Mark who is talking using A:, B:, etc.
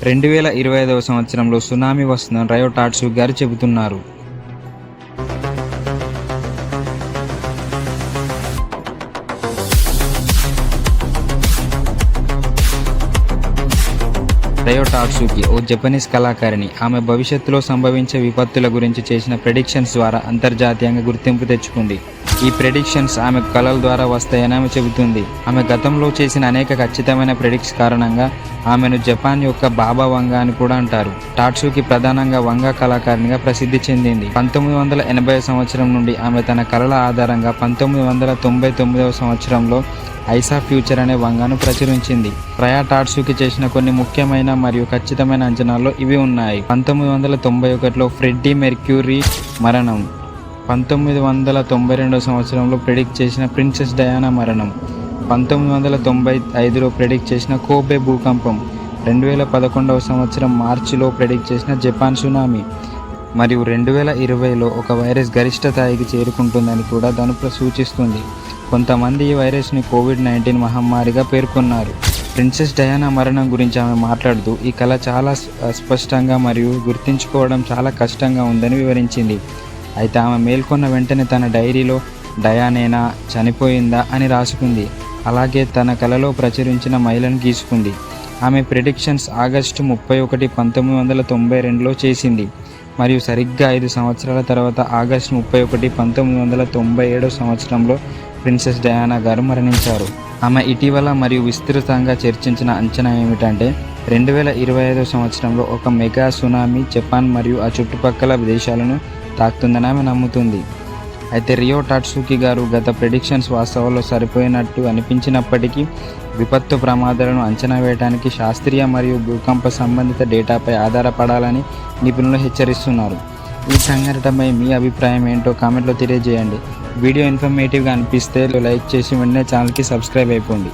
A: 2025వ సంవత్సరంలో సునామీ వస్తుందని రయో టాట్సుకి గారు చెబుతున్నారు. రయో టాట్సుకి ఓ జపనీస్ కళాకారిణి. ఆమె భవిష్యత్తులో సంభవించే విపత్తుల గురించి చేసిన ప్రెడిక్షన్స్ ద్వారా అంతర్జాతీయంగా గుర్తింపు తెచ్చుకుంది. ఈ ప్రెడిక్షన్స్ ఆమె కళల ద్వారా వస్తాయని ఆమె చెబుతుంది. ఆమె గతంలో చేసిన అనేక ఖచ్చితమైన ప్రెడిక్ట్స్ కారణంగా ఆమెను జపాన్ యొక్క బాబా వంగా అని కూడా అంటారు. టాట్సుకి ప్రధానంగా వంగా కళాకారిణిగా ప్రసిద్ధి చెందింది. 1980 సంవత్సరం నుండి ఆమె తన కళల ఆధారంగా 1999వ సంవత్సరంలో ఐసా ఫ్యూచర్ అనే వంగాను ప్రచురించింది. రయో టాట్సుకి చేసిన కొన్ని ముఖ్యమైన మరియు ఖచ్చితమైన అంచనాల్లో ఇవి ఉన్నాయి. 1991లో ఫ్రెడ్డీ మెర్క్యూరీ మరణం, 1992 సంవత్సరంలో ప్రెడిక్ట్ చేసిన ప్రిన్సెస్ డయానా మరణం, 1995లో ప్రెడిక్ట్ చేసిన కోబే భూకంపం, 2011వ సంవత్సరం మార్చిలో ప్రెడిక్ట్ చేసిన జపాన్ సునామీ మరియు 2020లో ఒక వైరస్ గరిష్ట స్థాయికి చేరుకుంటుందని కూడా దాని సూచిస్తుంది. కొంతమంది ఈ వైరస్ని కోవిడ్-19 మహమ్మారిగా పేర్కొన్నారు. ప్రిన్సెస్ డయానా మరణం గురించి ఆమె మాట్లాడుతూ ఈ కళ చాలా అస్పష్టంగా మరియు గుర్తించుకోవడం చాలా కష్టంగా ఉందని వివరించింది. అయితే ఆమె మేల్కొన్న వెంటనే తన డైరీలో డయానేనా చనిపోయిందా అని రాసుకుంది. అలాగే తన కళలో ప్రచురించిన మైలను గీసుకుంది. ఆమె ప్రెడిక్షన్స్ ఆగస్టు 31, 1992లో చేసింది మరియు సరిగ్గా 5 సంవత్సరాల తర్వాత ఆగస్టు 31, 1997 సంవత్సరంలో ప్రిన్సెస్ డయానా గారు మరణించారు. ఆమె ఇటీవల మరియు విస్తృతంగా చర్చించిన అంచనా ఏమిటంటే 2025 సంవత్సరంలో ఒక మెగా సునామీ జపాన్ మరియు ఆ చుట్టుపక్కల దేశాలను తాకుతుందని ఆమె నమ్ముతుంది. అయితే రయో టాట్సుకి గారు గత ప్రెడిక్షన్స్ వాస్తవాల్లో సరిపోయినట్టు అనిపించినప్పటికీ విపత్తు ప్రమాదాలను అంచనా వేయడానికి శాస్త్రీయ మరియు భూకంప సంబంధిత డేటాపై ఆధారపడాలని నిపుణులు హెచ్చరిస్తున్నారు. ఈ సంఘటనపై మీ అభిప్రాయం ఏంటో కామెంట్లో తెలియజేయండి. వీడియో ఇన్ఫర్మేటివ్గా అనిపిస్తే లైక్ చేసి వెంటనే ఛానల్కి సబ్స్క్రైబ్ అయిపోండి.